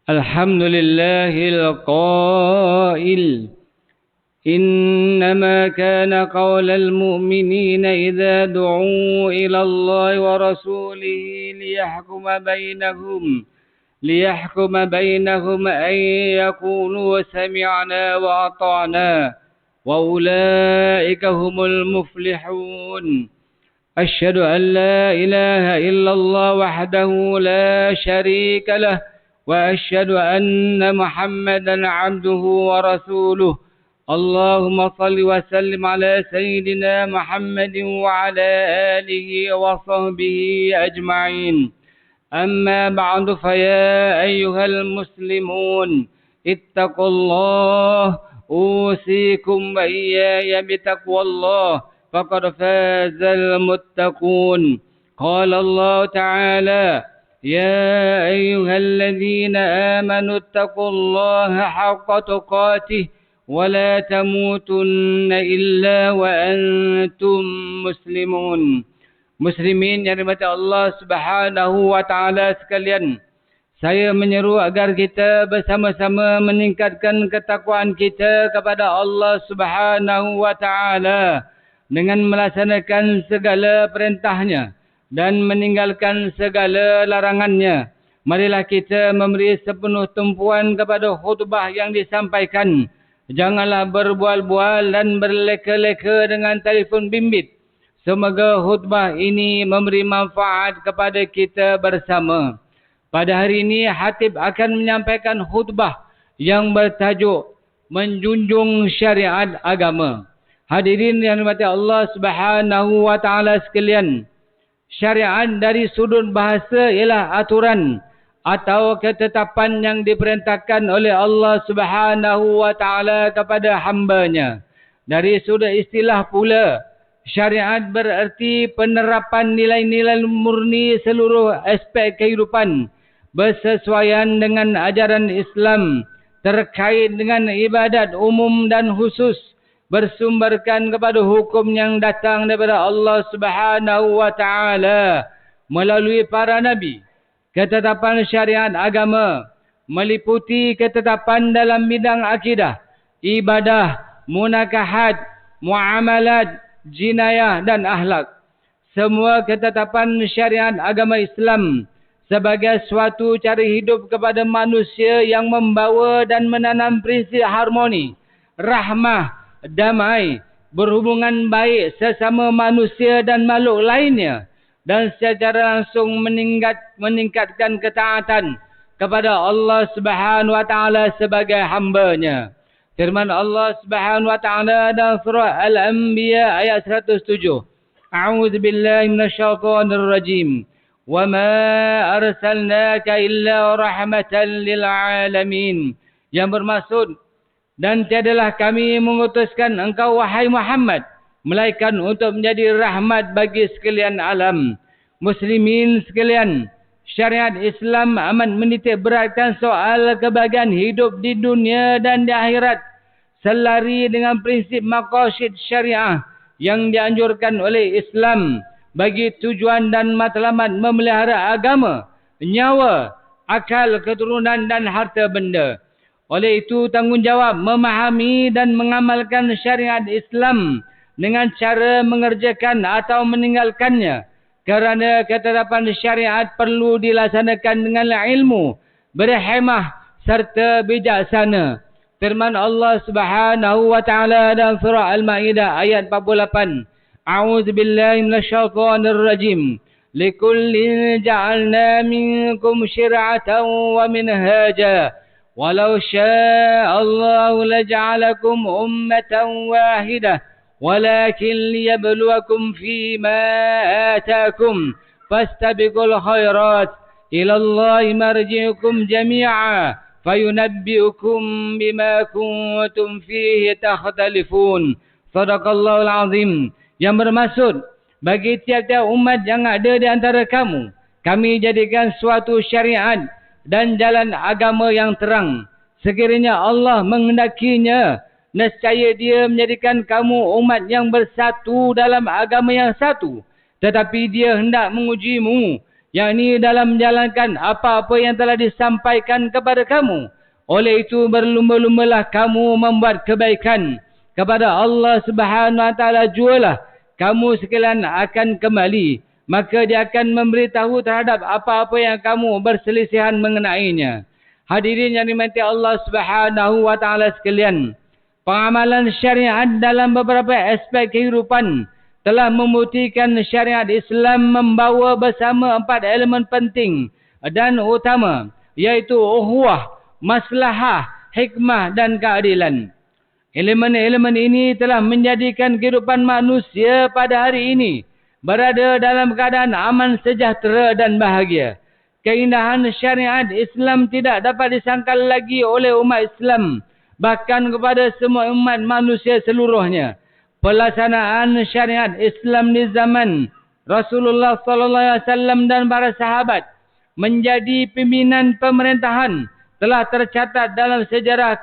الحمد لله القائل إنما كان قول المؤمنين إذا دعوا إلى الله ورسوله ليحكم بينهم أن يقولوا سمعنا وأطعنا وأولئك هم المفلحون. أشهد أن لا إله إلا الله وحده لا شريك له وأشهد أن محمدا عبده ورسوله. اللهم صل وسلم على سيدنا محمد وعلى آله وصحبه أجمعين. أما بعد فيا أيها المسلمون اتقوا الله، أوصيكم وإياي بتقوى الله فقد فاز المتقون. قال الله تعالى: يا أيها الذين آمنوا اتقوا الله حق تقاته ولا تموتن إلا وأنتم مسلمون. Muslimin yang dirahmati Allah Subhanahu wa taala sekalian, saya menyeru agar kita bersama-sama meningkatkan ketakwaan kita kepada Allah Subhanahu wa taala dengan melaksanakan segala perintahnya dan meninggalkan segala larangannya. Marilah kita memberi sepenuh tumpuan kepada khutbah yang disampaikan. Janganlah berbual-bual dan berleka-leka dengan telefon bimbit. Semoga khutbah ini memberi manfaat kepada kita bersama. Pada hari ini, khatib akan menyampaikan khutbah yang bertajuk Menjunjung Syariat Agama. Hadirin yang dirahmati Allah Subhanahu wa taala sekalian, syariat dari sudut bahasa ialah aturan atau ketetapan yang diperintahkan oleh Allah Subhanahu wa taala kepada hamba-Nya. Dari sudut istilah pula, syariat bererti penerapan nilai-nilai murni seluruh aspek kehidupan bersesuaian dengan ajaran Islam terkait dengan ibadat umum dan khusus, bersumberkan kepada hukum yang datang daripada Allah Subhanahu wa taala melalui para nabi. Ketetapan syariat agama meliputi ketetapan dalam bidang akidah, ibadah, munakahat, muamalat, jinayah dan akhlak. Semua ketetapan syariat agama Islam sebagai suatu cara hidup kepada manusia yang membawa dan menanam prinsip harmoni, rahmah, damai, berhubungan baik sesama manusia dan makhluk lainnya, dan secara langsung meningkatkan ketaatan kepada Allah Subhanahu wa taala sebagai hamba-Nya. Firman Allah Subhanahu wa taala dalam surah Al-Anbiya ayat 107. A'udzu billahi minasyaitonir rajim. Wa ma arsalnaka illa rahmatan lil alamin. Yang bermaksud, dan tiadalah kami mengutuskan engkau wahai Muhammad melainkan untuk menjadi rahmat bagi sekalian alam. Muslimin sekalian, syariat Islam amat menitik beratkan soal kebahagiaan hidup di dunia dan di akhirat, selari dengan prinsip maqasid syariah yang dianjurkan oleh Islam bagi tujuan dan matlamat memelihara agama, nyawa, akal, keturunan dan harta benda. Oleh itu, tanggungjawab memahami dan mengamalkan syariat Islam dengan cara mengerjakan atau meninggalkannya. Kerana ketetapan syariat perlu dilaksanakan dengan ilmu, berhikmah serta bijaksana. Firman Allah Subhanahu wa taala dalam surah Al-Maidah ayat 48. A'udzu billahi minasyaitonir rajim. Likullin ja'alna minkum syir'atan wa minhaja. Walau syaa Allah laja'alakum ummatan wahidah. Walakin liyabluwakum fima atakum fastabiqul khairat ilallahi marji'ukum jami'a fayunabbi'ukum bima kuntum fihi takhtalifun. Sadaqallahul azim. Yang bermaksud, bagi tiap-tiap umat yang ada di antara kamu, kami jadikan suatu syariat dan jalan agama yang terang. Sekiranya Allah menghendakinya, nescaya Dia menjadikan kamu umat yang bersatu dalam agama yang satu. Tetapi Dia hendak mengujimu yakni dalam menjalankan apa-apa yang telah disampaikan kepada kamu. Oleh itu berlumba-lumbalah kamu membuat kebaikan kepada Allah Subhanahu Wa Taala, jualah kamu sekalian akan kembali, maka dia akan memberitahu terhadap apa-apa yang kamu berselisihan mengenainya. Hadirin yang dimati Allah Subhanahu Wa Taala sekalian, pengamalan syariat dalam beberapa aspek kehidupan telah membuktikan syariat Islam membawa bersama 4 elemen penting dan utama, iaitu ukhuwah, maslahah, hikmah dan keadilan. Elemen-elemen ini telah menjadikan kehidupan manusia pada hari ini berada dalam keadaan aman, sejahtera dan bahagia. Keindahan syariat Islam tidak dapat disangkal lagi oleh umat Islam, bahkan kepada semua umat manusia seluruhnya. Pelaksanaan syariat Islam di zaman Rasulullah SAW dan para sahabat menjadi pimpinan pemerintahan telah tercatat dalam sejarah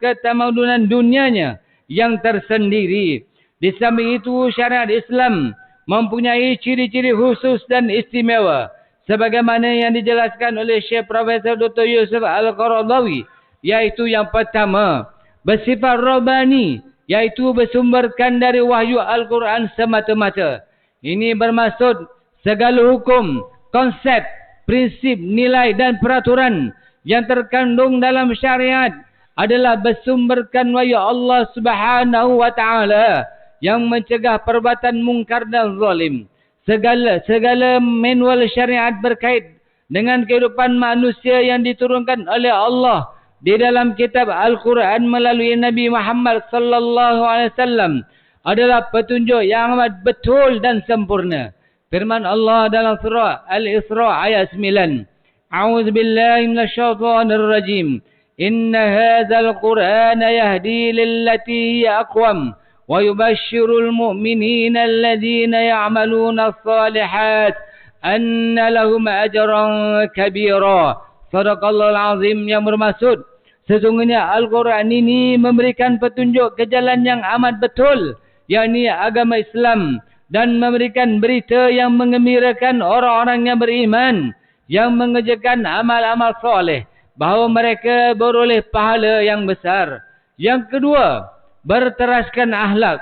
ketamadunan dunianya yang tersendiri. Di samping itu, syariat Islam mempunyai ciri-ciri khusus dan istimewa, sebagaimana yang dijelaskan oleh Syekh Profesor Dr. Yusuf Al-Qaradawi, yaitu yang pertama, bersifat rabbani, yaitu bersumberkan dari wahyu Al-Quran semata-mata. Ini bermaksud segala hukum, konsep, prinsip, nilai dan peraturan yang terkandung dalam syariat adalah bersumberkan wahyu Allah Subhanahu Wa Taala yang mencegah perbuatan mungkar dan zalim. Segala manual syariat berkait dengan kehidupan manusia yang diturunkan oleh Allah di dalam kitab Al-Quran melalui Nabi Muhammad sallallahu alaihi wasallam adalah petunjuk yang amat betul dan sempurna. Firman Allah dalam surah Al-Isra ayat 9. A'udzu billahi minasyaitonir rajim. Inna hadzal Qur'ana yahdi lillati hiya aqwam wa yubashshirul mu'minina alladhina ya'maluna as-salihat anna lahum ajran kabira. Sadaqallahul azim, yang bermaksud sesungguhnya Al-Quran ini memberikan petunjuk ke jalan yang amat betul, yakni agama Islam, dan memberikan berita yang menggembirakan orang-orang yang beriman yang mengerjakan amal-amal soleh, bahawa mereka beroleh pahala yang besar. Yang kedua, berteraskan akhlak.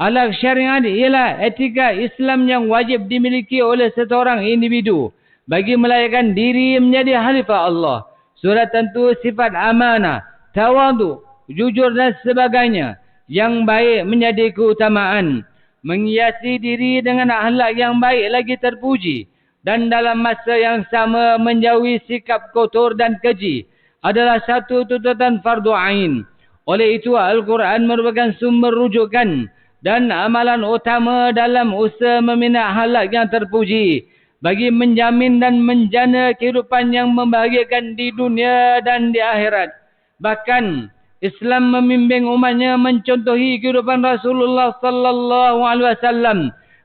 Akhlak syariat ialah etika Islam yang wajib dimiliki oleh seseorang individu bagi melayakan diri menjadi khalifah Allah. Surat tentu sifat amanah, tawadu, jujur dan sebagainya yang baik menjadi keutamaan. Menghiasi diri dengan akhlak yang baik lagi terpuji, dan dalam masa yang sama menjauhi sikap kotor dan keji adalah satu tuntutan fardu ain. Oleh itu Al-Quran merupakan sumber rujukan dan amalan utama dalam usaha membina akhlak yang terpuji bagi menjamin dan menjana kehidupan yang membahagiakan di dunia dan di akhirat. Bahkan Islam membimbing umatnya mencontohi kehidupan Rasulullah sallallahu alaihi wasallam,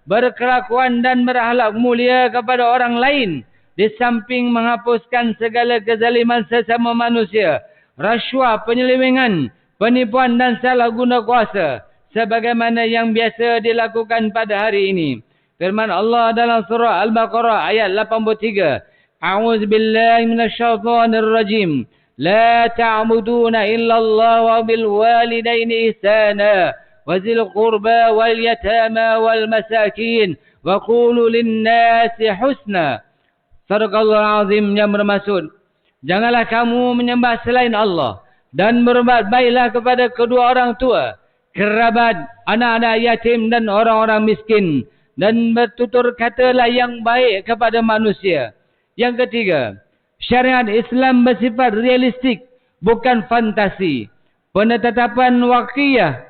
berkelakuan dan berakhlak mulia kepada orang lain, di samping menghapuskan segala kezaliman sesama manusia, rasuah, penyelewengan, penipuan dan salah guna kuasa, sebagaimana yang biasa dilakukan pada hari ini. Firman Allah dalam surah Al-Baqarah ayat 83. A'udzu billahi minasyaitonir rajim. La ta'buduna illallah wa bil walidaini ihsana wa zil qurba wal yatama wal masakin wa qulu lin-nasi husna. Sadaqallahul azim, yang bermaksud, janganlah kamu menyembah selain Allah dan berbuat baiklah kepada kedua orang tua, kerabat, anak-anak yatim dan orang-orang miskin, dan bertutur katalah yang baik kepada manusia. Yang ketiga, syariat Islam bersifat realistik, bukan fantasi. Penetapan waqiyah,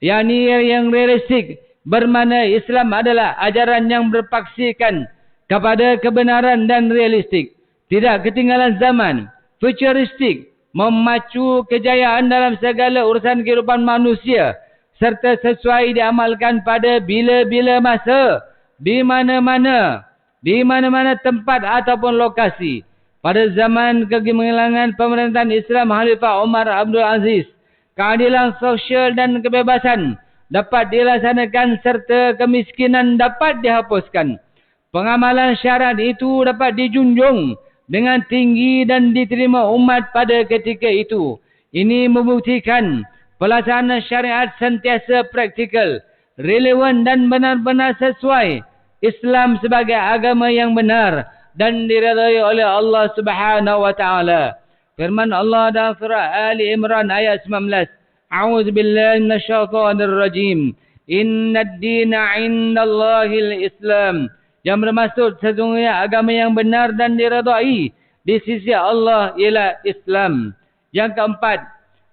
yakni yang realistik, bermakna Islam adalah ajaran yang berpaksikan kepada kebenaran dan realistik, tidak ketinggalan zaman, futuristik, memacu kejayaan dalam segala urusan kehidupan manusia, serta sesuai diamalkan pada bila-bila masa, di mana-mana tempat ataupun lokasi. Pada zaman kegemilangan pemerintahan Islam Khalifah Umar Abdul Aziz, keadilan sosial dan kebebasan dapat dilaksanakan serta kemiskinan dapat dihapuskan. Pengamalan syariat itu dapat dijunjung dengan tinggi dan diterima umat pada ketika itu. Ini membuktikan pelaksanaan syariat sentiasa praktikal, relevan dan benar-benar sesuai Islam sebagai agama yang benar dan diredai oleh Allah Subhanahu wa taala. Firman Allah dalam surah Ali Imran ayat 19. A'udzubillahi minasyaitonir rajim. Innad dina 'indallahil Islam. Yang bermaksud sesungguhnya agama yang benar dan diredai di sisi Allah ialah Islam. Yang keempat,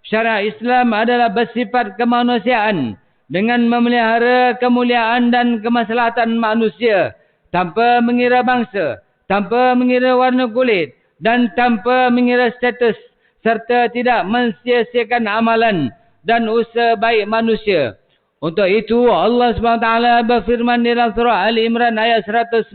syariat Islam adalah bersifat kemanusiaan dengan memelihara kemuliaan dan kemaslahatan manusia tanpa mengira bangsa, tanpa mengira warna kulit dan tanpa mengira status serta tidak mensia-siakan amalan dan usaha baik manusia. Untuk itu Allah SWT berfirman di dalam surah Ali Imran ayat 155.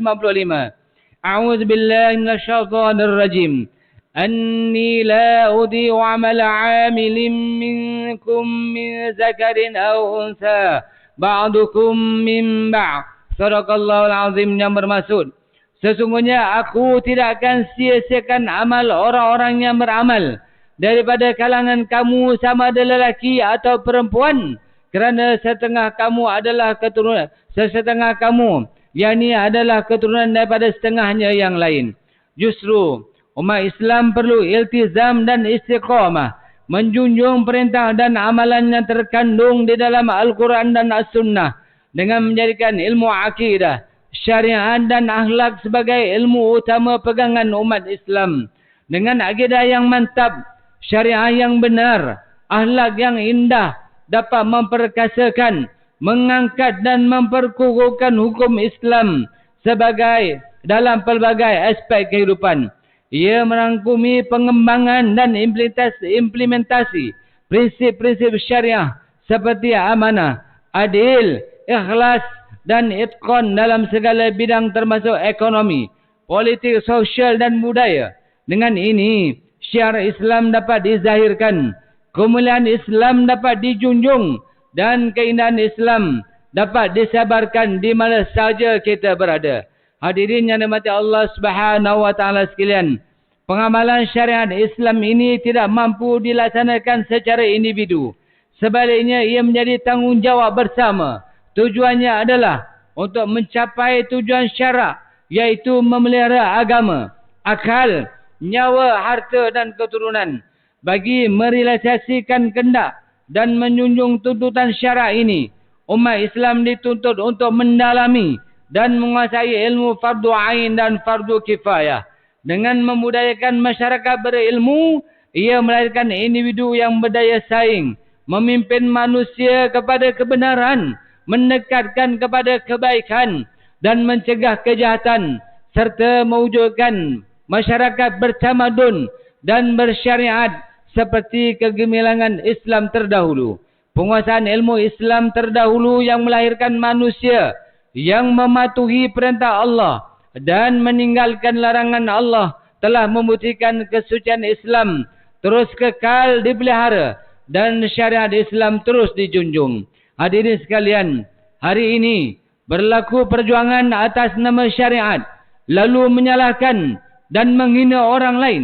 A'udzubillahi minasyaitonir rajim. Anni la udhi'u 'amala 'amilin minkum min zakarin aw unsa ba'dukum min ba'd. Shadaqallahul azim, yang bermaksud sesungguhnya aku tidak akan sia-siakan amal orang-orang yang beramal daripada kalangan kamu sama ada lelaki atau perempuan. Kerana setengah kamu adalah keturunan, setengah kamu, yakni adalah keturunan daripada setengahnya yang lain. Justru, umat Islam perlu iltizam dan istiqamah, menjunjung perintah dan amalan yang terkandung di dalam Al-Quran dan As-Sunnah, dengan menjadikan ilmu akidah, syariat dan akhlak sebagai ilmu utama pegangan umat Islam. Dengan akidah yang mantap, syariat yang benar, akhlak yang indah, dapat memperkasakan, mengangkat dan memperkukuhkan hukum Islam sebagai dalam pelbagai aspek kehidupan. Ia merangkumi pengembangan dan implementasi prinsip-prinsip syariah seperti amanah, adil, ikhlas dan itqan dalam segala bidang termasuk ekonomi, politik, sosial dan budaya. Dengan ini, syiar Islam dapat dizahirkan, kemuliaan Islam dapat dijunjung dan keindahan Islam dapat disabarkan di mana saja kita berada. Hadirin yang dirahmati Allah Subhanahu wa taala sekalian, pengamalan syariat Islam ini tidak mampu dilaksanakan secara individu. Sebaliknya ia menjadi tanggungjawab bersama. Tujuannya adalah untuk mencapai tujuan syarak, iaitu memelihara agama, akal, nyawa, harta dan keturunan. Bagi merealisasikan kehendak dan menjunjung tuntutan syarak ini, umat Islam dituntut untuk mendalami dan menguasai ilmu fardu ain dan fardu kifayah. Dengan memudayakan masyarakat berilmu, ia melahirkan individu yang berdaya saing, memimpin manusia kepada kebenaran, mendekatkan kepada kebaikan dan mencegah kejahatan, serta mewujudkan masyarakat bertamadun dan bersyariat seperti kegemilangan Islam terdahulu. Penguasaan ilmu Islam terdahulu yang melahirkan manusia yang mematuhi perintah Allah dan meninggalkan larangan Allah telah membuktikan kesucian Islam terus kekal dipelihara dan syariat Islam terus dijunjung. Hadirin sekalian, hari ini berlaku perjuangan atas nama syariat, lalu menyalahkan dan menghina orang lain.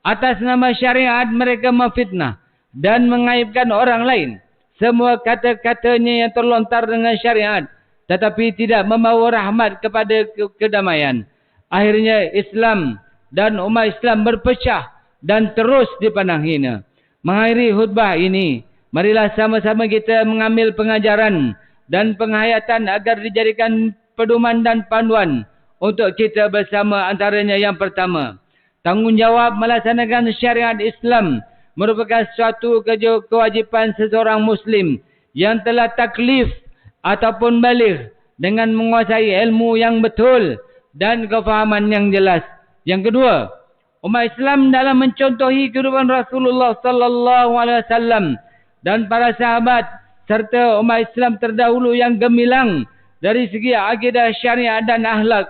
Atas nama syariat mereka memfitnah dan mengaibkan orang lain. Semua kata-katanya yang terlontar dengan syariat, tetapi tidak membawa rahmat kepada kedamaian. Akhirnya Islam dan umat Islam berpecah dan terus dipandang hina. Mengakhiri khutbah ini, marilah sama-sama kita mengambil pengajaran dan penghayatan agar dijadikan pedoman dan panduan untuk kita bersama. Antaranya yang pertama, tanggungjawab melaksanakan syariat Islam merupakan suatu kewajipan seseorang Muslim yang telah taklif ataupun baligh dengan menguasai ilmu yang betul dan kefahaman yang jelas. Yang kedua, umat Islam dalam mencontohi kehidupan Rasulullah sallallahu alaihi wasallam dan para sahabat serta umat Islam terdahulu yang gemilang dari segi akidah, syariat dan akhlak,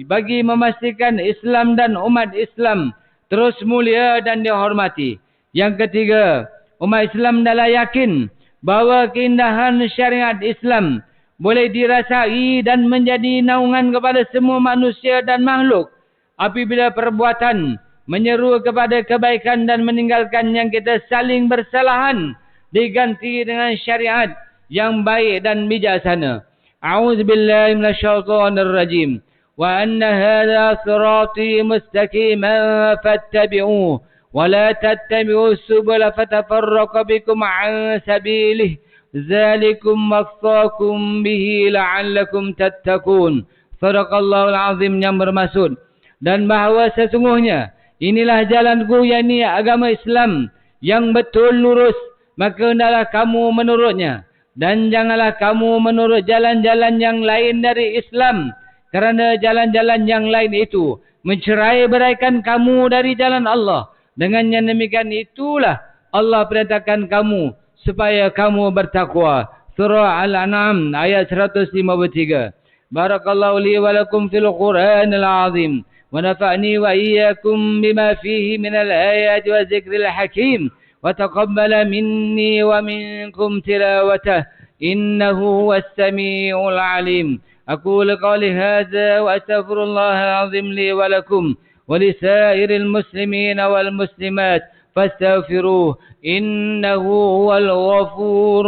bagi memastikan Islam dan umat Islam terus mulia dan dihormati. Yang ketiga, umat Islam adalah yakin bahawa keindahan syariat Islam boleh dirasai dan menjadi naungan kepada semua manusia dan makhluk. Apabila perbuatan menyeru kepada kebaikan dan meninggalkan yang kita saling bersalahan diganti dengan syariat yang baik dan bijaksana. A'udzubillahi minasyaitonir rajim. Wa anna hadha sirati mustaqiman fattabi'uhu wa la tattabi'us subula fatafarraqa bikum 'an sabilihi. Zalikum wasaqakum bihi la'allakum tattaqun. Sadaqallahul azim, yang bermaksud, dan bahawa sesungguhnya inilah jalanku, yakni agama Islam yang betul lurus, maka hendaklah kamu menurutnya, dan janganlah kamu menurut jalan-jalan yang lain dari Islam, kerana jalan-jalan yang lain itu mencerai-beraikan kamu dari jalan Allah. Dengan yang demikian itulah Allah perintahkan kamu supaya kamu bertakwa. Surah Al-An'am ayat 153. Barakallahu li wa lakum fil Qur'anil azim. ونفعني وإياكم بما فيه من الآيات والذكر الحكيم وتقبل مني ومنكم تلاوته إنه هو السميع العليم. أقول قولي هذا وأستغفر الله العظيم لي ولكم ولسائر المسلمين والمسلمات فاستغفروه إنه هو الغفور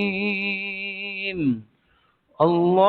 الرحيم. الله